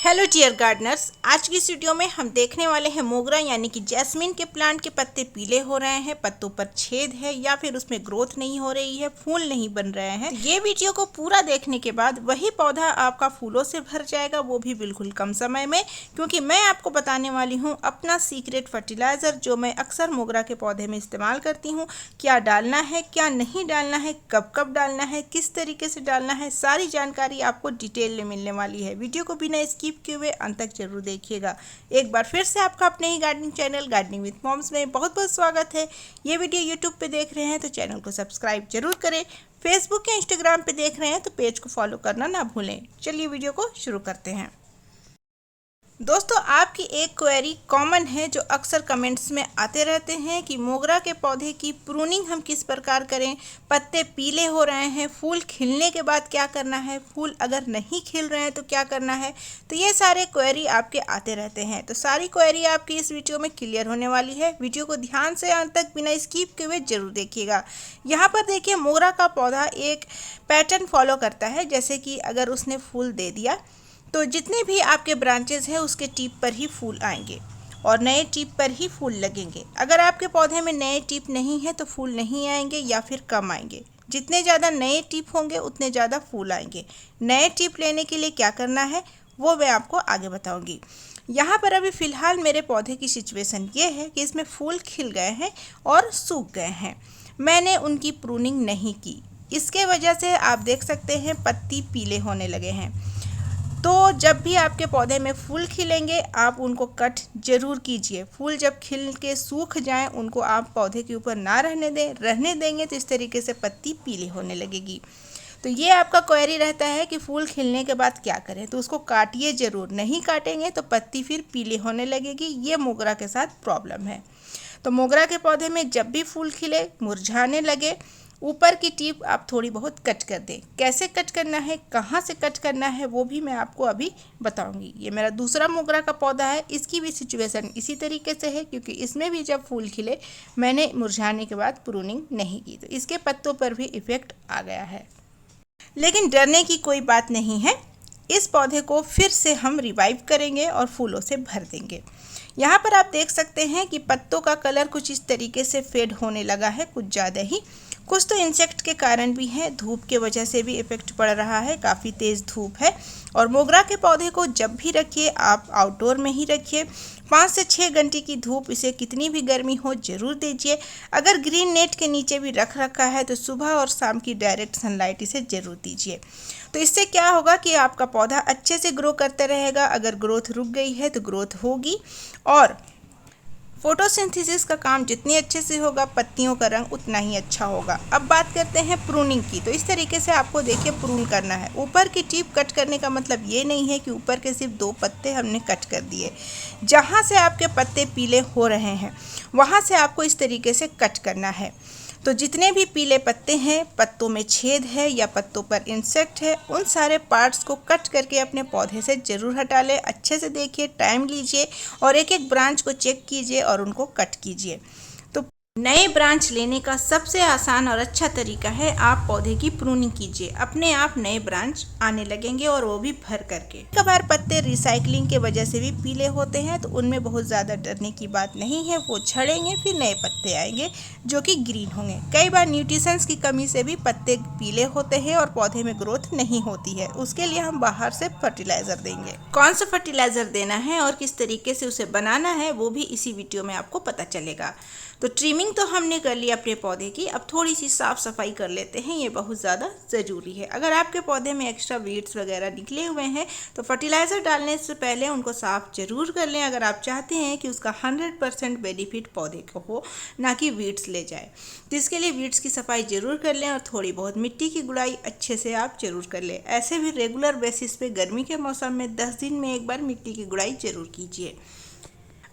Hello dear Gardner's, आज की इस वीडियो में हम देखने वाले हैं मोगरा यानी कि जैस्मिन के प्लांट के पत्ते पीले हो रहे हैं, पत्तों पर छेद है या फिर उसमें ग्रोथ नहीं हो रही है, फूल नहीं बन रहे हैं। ये वीडियो को पूरा देखने के बाद वही पौधा आपका फूलों से भर जाएगा, वो भी बिल्कुल कम समय में, क्योंकि मैं आपको बताने वाली हूँ अपना सीक्रेट फर्टिलाइज़र जो मैं अक्सर मोगरा के पौधे में इस्तेमाल करती हूँ। क्या डालना है, क्या नहीं डालना है, कब कब डालना है, किस तरीके से डालना है, सारी जानकारी आपको डिटेल में मिलने वाली है। वीडियो को बिना स्किप किए हुए अंत तक जरूर देखिएगा। एक बार फिर से आपका अपने ही gardening channel gardening with moms में बहुत बहुत स्वागत है। ये वीडियो यूट्यूब पे देख रहे हैं तो चैनल को सब्सक्राइब जरूर करें, फेसबुक या इंस्टाग्राम पे देख रहे हैं तो पेज को फॉलो करना ना भूलें। चलिए वीडियो को शुरू करते हैं। दोस्तों, आपकी एक क्वेरी कॉमन है जो अक्सर कमेंट्स में आते रहते हैं कि मोगरा के पौधे की प्रूनिंग हम किस प्रकार करें, पत्ते पीले हो रहे हैं, फूल खिलने के बाद क्या करना है, फूल अगर नहीं खिल रहे हैं तो क्या करना है। तो ये सारे क्वेरी आपके आते रहते हैं, तो सारी क्वेरी आपकी इस वीडियो में क्लियर होने वाली है। वीडियो को ध्यान से अंत तक बिना स्किप किए हुए जरूर देखिएगा। यहाँ पर देखिए, मोगरा का पौधा एक पैटर्न फॉलो करता है, जैसे कि अगर उसने फूल दे दिया तो जितने भी आपके ब्रांचेस हैं उसके टिप पर ही फूल आएंगे और नए टिप पर ही फूल लगेंगे। अगर आपके पौधे में नए टिप नहीं है तो फूल नहीं आएंगे या फिर कम आएंगे। जितने ज़्यादा नए टिप होंगे उतने ज़्यादा फूल आएंगे। नए टिप लेने के लिए क्या करना है वो मैं आपको आगे बताऊंगी। यहाँ पर अभी फ़िलहाल मेरे पौधे की सिचुएशन ये है कि इसमें फूल खिल गए हैं और सूख गए हैं। मैंने उनकी प्रूनिंग नहीं की, इसके वजह से आप देख सकते हैं पत्ती पीले होने लगे हैं। तो जब भी आपके पौधे में फूल खिलेंगे आप उनको कट जरूर कीजिए। फूल जब खिल के सूख जाएं उनको आप पौधे के ऊपर ना रहने देंगे तो इस तरीके से पत्ती पीली होने लगेगी। तो ये आपका क्वेरी रहता है कि फूल खिलने के बाद क्या करें, तो उसको काटिए ज़रूर। नहीं काटेंगे तो पत्ती फिर पीली होने लगेगी। ये मोगरा के साथ प्रॉब्लम है। तो मोगरा के पौधे में जब भी फूल खिले, मुरझाने लगे, ऊपर की टिप आप थोड़ी बहुत कट कर दें। कैसे कट करना है, कहाँ से कट करना है वो भी मैं आपको अभी बताऊंगी। ये मेरा दूसरा मोगरा का पौधा है, इसकी भी सिचुएशन इसी तरीके से है, क्योंकि इसमें भी जब फूल खिले मैंने मुरझाने के बाद प्रूनिंग नहीं की, तो इसके पत्तों पर भी इफ़ेक्ट आ गया है। लेकिन डरने की कोई बात नहीं है, इस पौधे को फिर से हम रिवाइव करेंगे और फूलों से भर देंगे। यहाँ पर आप देख सकते हैं कि पत्तों का कलर कुछ इस तरीके से फेड होने लगा है, कुछ ज़्यादा ही। कुछ तो इंसेक्ट के कारण भी है, धूप के वजह से भी इफेक्ट पड़ रहा है, काफ़ी तेज़ धूप है। और मोगरा के पौधे को जब भी रखिए आप आउटडोर में ही रखिए। 5 से 6 घंटे की धूप, इसे कितनी भी गर्मी हो ज़रूर दीजिए। अगर ग्रीन नेट के नीचे भी रख रखा है तो सुबह और शाम की डायरेक्ट सनलाइट इसे ज़रूर दीजिए। तो इससे क्या होगा कि आपका पौधा अच्छे से ग्रो करते रहेगा। अगर ग्रोथ रुक गई है तो ग्रोथ होगी, और फोटोसिंथेसिस का काम जितनी अच्छे से होगा पत्तियों का रंग उतना ही अच्छा होगा। अब बात करते हैं प्रूनिंग की। तो इस तरीके से आपको देखिए प्रून करना है। ऊपर की टिप कट करने का मतलब ये नहीं है कि ऊपर के सिर्फ 2 पत्ते हमने कट कर दिए। जहाँ से आपके पत्ते पीले हो रहे हैं वहाँ से आपको इस तरीके से कट करना है। तो जितने भी पीले पत्ते हैं, पत्तों में छेद है या पत्तों पर इंसेक्ट है, उन सारे पार्ट्स को कट करके अपने पौधे से ज़रूर हटा लें। अच्छे से देखिए, टाइम लीजिए और एक एक ब्रांच को चेक कीजिए और उनको कट कीजिए। तो नए ब्रांच लेने का सबसे आसान और अच्छा तरीका है आप पौधे की प्रूनिंग कीजिए। अपने आप नए ब्रांच आने लगेंगे और वो भी भर करके। कई पत्ते रिसाइकलिंग के वजह से भी पीले होते हैं, तो उनमें बहुत ज़्यादा डरने की बात नहीं है। वो झड़ेंगे फिर नए पत्ते आएंगे जो कि ग्रीन होंगे। कई बार न्यूट्रिशंस की कमी से भी पत्ते पीले होते हैं और पौधे में ग्रोथ नहीं होती है। उसके लिए हम बाहर से फर्टिलाइज़र देंगे। कौन सा फर्टिलाइज़र देना है और किस तरीके से उसे बनाना है वो भी इसी वीडियो में आपको पता चलेगा। तो ट्रिमिंग तो हमने कर लिया अपने पौधे की, अब थोड़ी सी साफ़ सफाई कर लेते हैं, ये बहुत ज़्यादा ज़रूरी है। अगर आपके पौधे में एक्स्ट्रा वीड्स वगैरह निकले हुए हैं तो फर्टिलाइज़र डालने से पहले उनको साफ़ जरूर कर लें, अगर आप चाहते हैं कि उसका 100% बेनिफिट पौधे को हो, ना कि वीड्स ले जाए। तो इसके लिए वीड्स की सफाई ज़रूर कर लें और थोड़ी बहुत मिट्टी की गुड़ाई अच्छे से आप ज़रूर कर लें। ऐसे भी रेगुलर बेसिस पे गर्मी के मौसम में 10 दिन में एक बार मिट्टी की गुड़ाई ज़रूर कीजिए।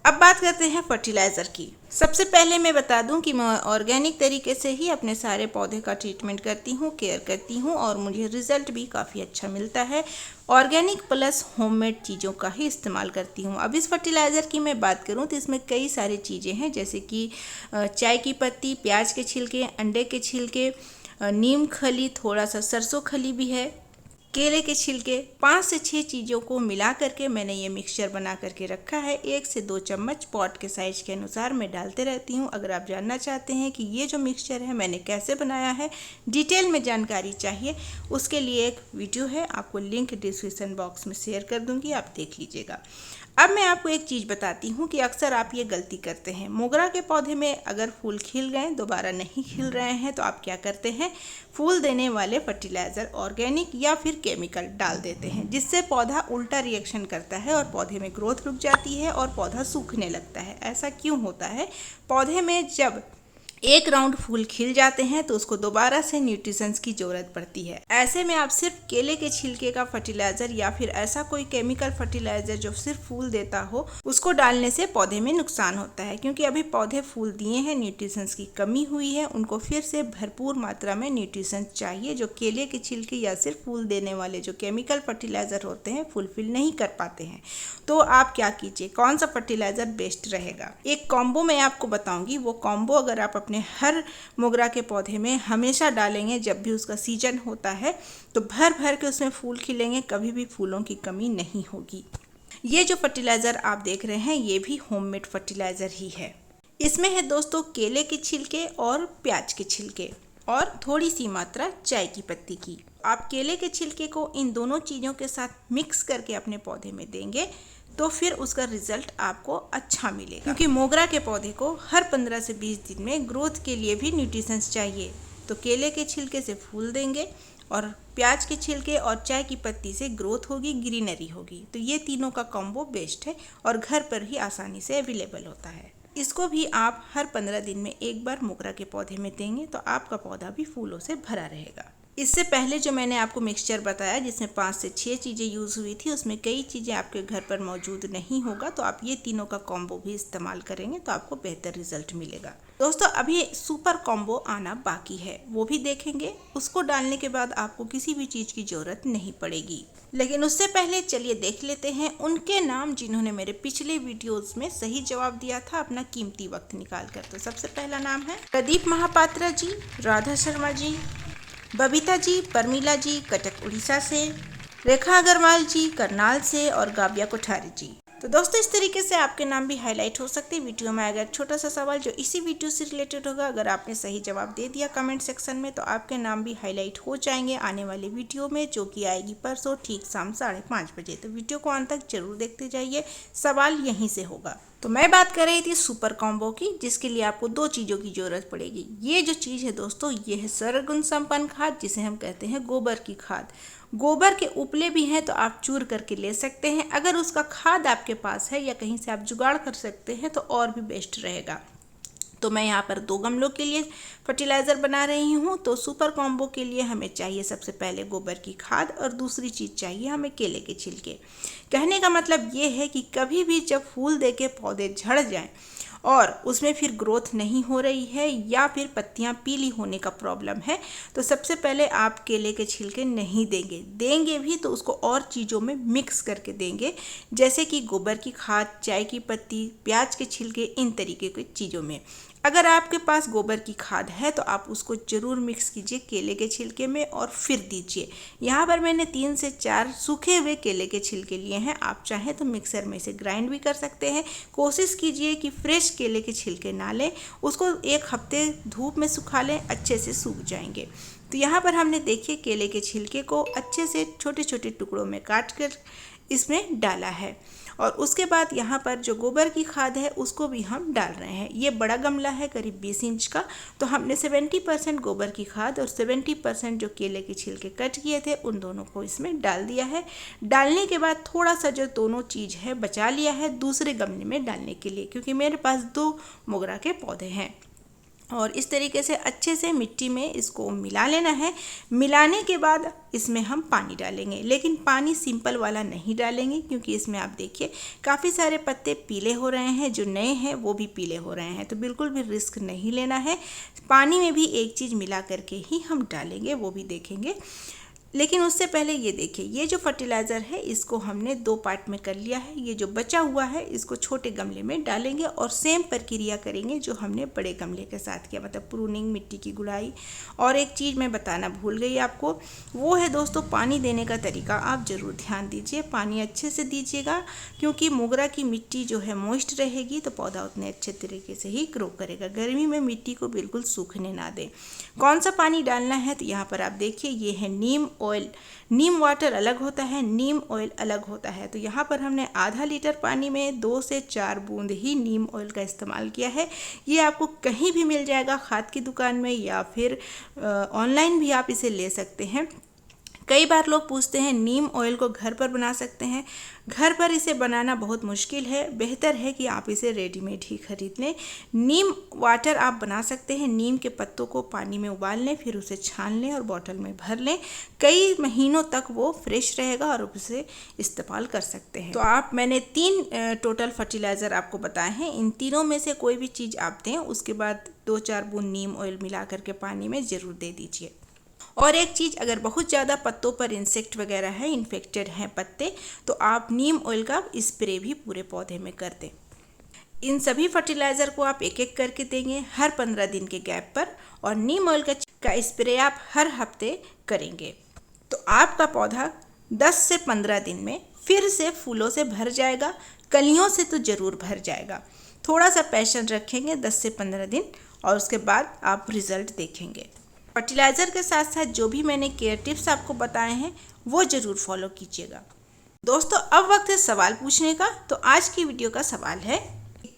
अब बात करते हैं फर्टिलाइज़र की। सबसे पहले मैं बता दूं कि मैं ऑर्गेनिक तरीके से ही अपने सारे पौधे का ट्रीटमेंट करती हूं, केयर करती हूं और मुझे रिजल्ट भी काफ़ी अच्छा मिलता है। ऑर्गेनिक प्लस होममेड चीज़ों का ही इस्तेमाल करती हूं। अब इस फर्टिलाइज़र की मैं बात करूं तो इसमें कई सारी चीज़ें हैं, जैसे कि चाय की पत्ती, प्याज के छिलके, अंडे के छिलके, नीम खली, थोड़ा सा सरसों खली भी है, केले के छिलके, 5 से 6 चीज़ों को मिला करके मैंने ये मिक्सचर बना करके रखा है। 1 से 2 चम्मच पॉट के साइज के अनुसार मैं डालते रहती हूँ। अगर आप जानना चाहते हैं कि ये जो मिक्सचर है मैंने कैसे बनाया है, डिटेल में जानकारी चाहिए, उसके लिए एक वीडियो है, आपको लिंक डिस्क्रिप्शन बॉक्स में शेयर कर दूँगी, आप देख लीजिएगा। अब मैं आपको एक चीज़ बताती हूँ कि अक्सर आप ये गलती करते हैं। मोगरा के पौधे में अगर फूल खिल गए, दोबारा नहीं खिल रहे हैं, तो आप क्या करते हैं, फूल देने वाले फर्टिलाइज़र ऑर्गेनिक या फिर केमिकल डाल देते हैं, जिससे पौधा उल्टा रिएक्शन करता है और पौधे में ग्रोथ रुक जाती है और पौधा सूखने लगता है। ऐसा क्यों होता है? पौधे में जब एक राउंड फूल खिल जाते हैं तो उसको दोबारा से न्यूट्रिशंस की ज़रूरत पड़ती है। ऐसे में आप सिर्फ केले के छिलके का फर्टिलाइज़र या फिर ऐसा कोई केमिकल फर्टिलाइज़र जो सिर्फ फूल देता हो, उसको डालने से पौधे में नुकसान होता है, क्योंकि अभी पौधे फूल दिए हैं, न्यूट्रिशंस की कमी हुई है, उनको फिर से भरपूर मात्रा में न्यूट्रिशंस चाहिए, जो केले के छिलके या सिर्फ फूल देने वाले जो केमिकल फर्टिलाइज़र होते हैं फुलफिल नहीं कर पाते हैं। तो आप क्या कीजिए, कौन सा फर्टिलाइज़र बेस्ट रहेगा? एक कॉम्बो मैं आपको बताऊँगी। वो कॉम्बो अगर आप अपने हर मोगरा के पौधे में हमेशा डालेंगे, जब भी उसका सीजन होता है, तो भर भर के उसमें फूल खिलेंगे, कभी भी फूलों की कमी नहीं होगी। ये जो फर्टिलाइज़र आप देख रहे हैं ये भी होममेड फर्टिलाइज़र ही है। इसमें है दोस्तों केले के छिलके और प्याज के छिलके और थोड़ी सी मात्रा चाय की पत्ती की। आप केले के छिलके को इन दोनों चीज़ों के साथ मिक्स करके अपने पौधे में देंगे तो फिर उसका रिजल्ट आपको अच्छा मिलेगा, क्योंकि मोगरा के पौधे को हर 15 से 20 दिन में ग्रोथ के लिए भी न्यूट्रिशंस चाहिए। तो केले के छिलके से फूल देंगे और प्याज के छिलके और चाय की पत्ती से ग्रोथ होगी, ग्रीनरी होगी। तो ये तीनों का कॉम्बो बेस्ट है और घर पर ही आसानी से अवेलेबल होता है। इसको भी आप हर 15 दिन में एक बार मोगरा के पौधे में देंगे तो आपका पौधा भी फूलों से भरा रहेगा। इससे पहले जो मैंने आपको मिक्सचर बताया जिसमें 5 से 6 चीज़ें यूज़ हुई थी, उसमें कई चीज़ें आपके घर पर मौजूद नहीं होगा, तो आप ये तीनों का कॉम्बो भी इस्तेमाल करेंगे तो आपको बेहतर रिजल्ट मिलेगा। दोस्तों अभी सुपर कॉम्बो आना बाकी है, वो भी देखेंगे। उसको डालने के बाद आपको किसी भी चीज़ की ज़रूरत नहीं पड़ेगी। लेकिन उससे पहले चलिए देख लेते हैं उनके नाम जिन्होंने मेरे पिछले वीडियोज़ में सही जवाब दिया था अपना कीमती वक्त निकाल कर। तो सबसे पहला नाम है प्रदीप महापात्रा जी, राधा शर्मा जी, बबीता जी, परमिला जी कटक उड़ीसा से, रेखा अग्रवाल जी करनाल से और गाबिया कोठारी जी। तो दोस्तों इस तरीके से आपके नाम भी हाईलाइट हो सकते हैं। वीडियो में आएगा एक छोटा सा सवाल जो इसी वीडियो से रिलेटेड होगा। अगर आपने सही जवाब दे दिया कमेंट सेक्शन में तो आपके नाम भी हाईलाइट हो जाएंगे आने वाले वीडियो में, जो कि आएगी परसों ठीक शाम 5:30 बजे। तो वीडियो को अंत तक जरूर देखते जाइए, सवाल यहीं से होगा। तो मैं बात कर रही थी सुपर कॉम्बो की, जिसके लिए आपको 2 चीज़ों की ज़रूरत पड़ेगी। ये जो चीज़ है दोस्तों ये है सर्वगुण संपन्न खाद, जिसे हम कहते हैं गोबर की खाद। गोबर के उपले भी हैं तो आप चूर करके ले सकते हैं। अगर उसका खाद आपके पास है या कहीं से आप जुगाड़ कर सकते हैं तो और भी बेस्ट रहेगा। तो मैं यहाँ पर 2 गमलों के लिए फर्टिलाइज़र बना रही हूँ। तो सुपर कॉम्बो के लिए हमें चाहिए सबसे पहले गोबर की खाद और दूसरी चीज़ चाहिए हमें केले के छिलके। कहने का मतलब ये है कि कभी भी जब फूल देके पौधे झड़ जाएं और उसमें फिर ग्रोथ नहीं हो रही है या फिर पत्तियां पीली होने का प्रॉब्लम है, तो सबसे पहले आप केले के छिलके नहीं देंगे भी तो उसको और चीज़ों में मिक्स करके देंगे, जैसे कि गोबर की खाद, चाय की पत्ती, प्याज के छिलके, इन तरीके की चीज़ों में। अगर आपके पास गोबर की खाद है तो आप उसको ज़रूर मिक्स कीजिए केले के छिलके में और फिर दीजिए। यहाँ पर मैंने 3 से 4 सूखे हुए केले के छिलके लिए हैं। आप चाहें तो मिक्सर में से ग्राइंड भी कर सकते हैं। कोशिश कीजिए कि फ्रेश केले के छिलके ना लें, उसको 1 हफ्ते धूप में सुखा लें, अच्छे से सूख जाएंगे। तो यहाँ पर हमने देखिए केले के छिलके को अच्छे से छोटे छोटे टुकड़ों में काट कर इसमें डाला है और उसके बाद यहाँ पर जो गोबर की खाद है उसको भी हम डाल रहे हैं। ये बड़ा गमला है करीब 20 इंच का, तो हमने 70% गोबर की खाद और 70% जो केले के छिलके कट किए थे उन दोनों को इसमें डाल दिया है। डालने के बाद थोड़ा सा जो दोनों चीज़ है बचा लिया है दूसरे गमले में डालने के लिए, क्योंकि मेरे पास 2 मोगरा के पौधे हैं। और इस तरीके से अच्छे से मिट्टी में इसको मिला लेना है। मिलाने के बाद इसमें हम पानी डालेंगे, लेकिन पानी सिंपल वाला नहीं डालेंगे, क्योंकि इसमें आप देखिए काफ़ी सारे पत्ते पीले हो रहे हैं, जो नए हैं वो भी पीले हो रहे हैं, तो बिल्कुल भी रिस्क नहीं लेना है। पानी में भी एक चीज़ मिला करके ही हम डालेंगे, वो भी देखेंगे। लेकिन उससे पहले ये देखिए, ये जो फर्टिलाइज़र है इसको हमने 2 पार्ट में कर लिया है। ये जो बचा हुआ है इसको छोटे गमले में डालेंगे और सेम प्रक्रिया करेंगे जो हमने बड़े गमले के साथ किया, मतलब प्रूनिंग, मिट्टी की गुड़ाई। और एक चीज़ मैं बताना भूल गई आपको, वो है दोस्तों पानी देने का तरीका। आप ज़रूर ध्यान दीजिए, पानी अच्छे से दीजिएगा, क्योंकि मोगरा की मिट्टी जो है मॉइस्ट रहेगी तो पौधा उतने अच्छे तरीके से ही ग्रो करेगा। गर्मी में मिट्टी को बिल्कुल सूखने ना दें। कौन सा पानी डालना है, तो यहाँ पर आप देखिए, ये है नीम ऑयल। नीम वाटर अलग होता है, नीम ऑयल अलग होता है। तो यहाँ पर हमने आधा लीटर पानी में 2 से 4 बूंद ही नीम ऑयल का इस्तेमाल किया है। ये आपको कहीं भी मिल जाएगा, खाद की दुकान में, या फिर ऑनलाइन भी आप इसे ले सकते हैं। कई बार लोग पूछते हैं नीम ऑयल को घर पर बना सकते हैं। घर पर इसे बनाना बहुत मुश्किल है, बेहतर है कि आप इसे रेडीमेड ही खरीद लें। नीम वाटर आप बना सकते हैं, नीम के पत्तों को पानी में उबाल लें, फिर उसे छान लें और बॉटल में भर लें। कई महीनों तक वो फ्रेश रहेगा और उसे इस्तेमाल कर सकते हैं। तो मैंने 3 टोटल फर्टिलाइज़र आपको बताए हैं। इन तीनों में से कोई भी चीज़ आप दें, उसके बाद 2-4 बूंद नीम ऑयल मिला करके पानी में ज़रूर दे दीजिए। और एक चीज़, अगर बहुत ज़्यादा पत्तों पर इंसेक्ट वगैरह है, इन्फेक्टेड हैं पत्ते, तो आप नीम ऑयल का स्प्रे भी पूरे पौधे में कर दें। इन सभी फर्टिलाइज़र को आप एक एक करके देंगे हर 15 दिन के गैप पर, और नीम ऑयल का स्प्रे आप हर हफ्ते करेंगे। तो आपका पौधा 10 से 15 दिन में फिर से फूलों से भर जाएगा, कलियों से तो ज़रूर भर जाएगा। थोड़ा सा पैशन रखेंगे 10 से 15 दिन, और उसके बाद आप रिज़ल्ट देखेंगे। फर्टिलाइज़र के साथ साथ जो भी मैंने केयर टिप्स आपको बताए हैं वो ज़रूर फॉलो कीजिएगा। दोस्तों, अब वक्त है सवाल पूछने का। तो आज की वीडियो का सवाल है,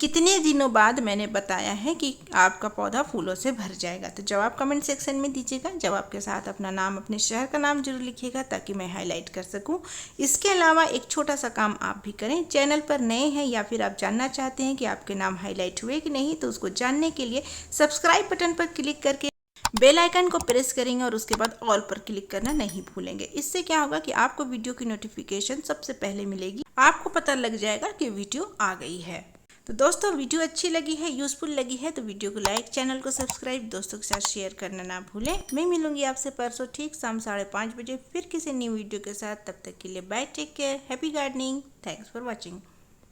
कितने दिनों बाद मैंने बताया है कि आपका पौधा फूलों से भर जाएगा? तो जवाब कमेंट सेक्शन में दीजिएगा। जवाब के साथ अपना नाम, अपने शहर का नाम जरूर लिखिएगा, ताकि मैं हाईलाइट कर सकूं। इसके अलावा एक छोटा सा काम आप भी करें। चैनल पर नए हैं या फिर आप जानना चाहते हैं कि आपके नाम हाईलाइट हुए कि नहीं, तो उसको जानने के लिए सब्सक्राइब बटन पर क्लिक करके बेल आइकन को प्रेस करेंगे और उसके बाद ऑल पर क्लिक करना नहीं भूलेंगे। इससे क्या होगा कि आपको वीडियो की नोटिफिकेशन सबसे पहले मिलेगी, आपको पता लग जाएगा कि वीडियो आ गई है। तो दोस्तों, वीडियो अच्छी लगी है, यूजफुल लगी है, तो वीडियो को लाइक, चैनल को सब्सक्राइब, दोस्तों के साथ शेयर करना ना भूलें। मैं मिलूंगी आपसे परसों ठीक शाम 5:30 बजे फिर किसी न्यू वीडियो के साथ। तब तक के लिए bye, take care, happy gardening, thanks for watching.